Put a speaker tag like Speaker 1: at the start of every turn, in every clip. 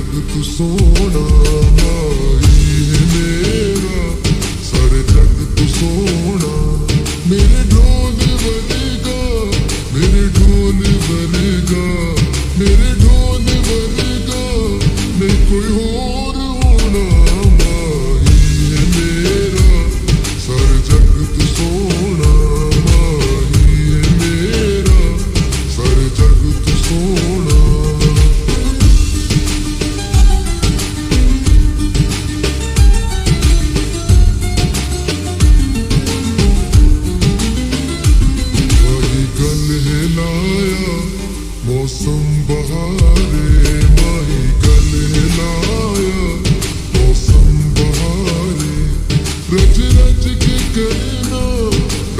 Speaker 1: जग तू सोना माही है मेरा, सारे जग तू सोना। मेरे ढोल बनेगा, मेरे ढोल बनेगा, मेरे ढोल बनेगा, नहीं कोई और होना। माही है मेरा, सारे जग तू सोना माही है मेरा, सारे जग तू सोना। मौसम बहारे माही गल हिलाया, मौसम बहारे। रज रज के करना,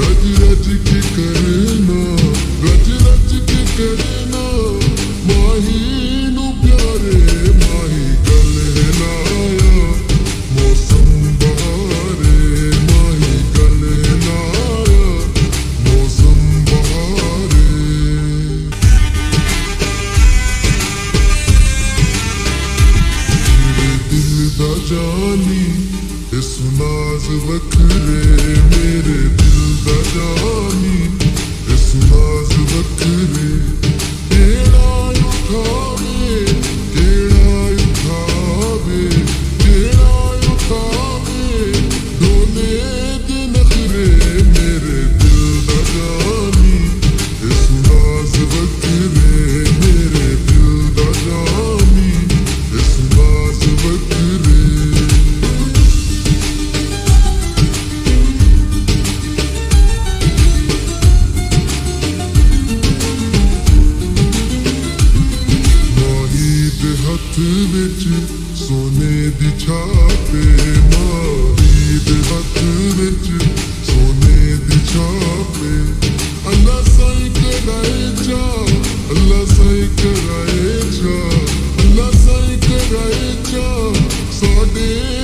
Speaker 1: रज रज के करना, रज रज के करना, माही नू प्यारे। माही गल हिलाया, मौसम बहारे माही गल हिलाया, मौसम बहारे। दा जानी इस नाज वखरे, मेरे दिल दा जानी इस नाज वखरे। केड़ा उठावे, केड़ा उठावे, केड़ा उठावे, डोले दे नखरे। मेरे दिल दा जानी इस नाज वखरे, मेरे दिल दा जानी इस नाज वखरे। हथ विच सोने दी छापे, माही दे हथ विच सोने दी छापे। अल्लाह साईं कराए चा, अल्लाह साईं कराए चा, अल्लाह साईं कराए चा साडे।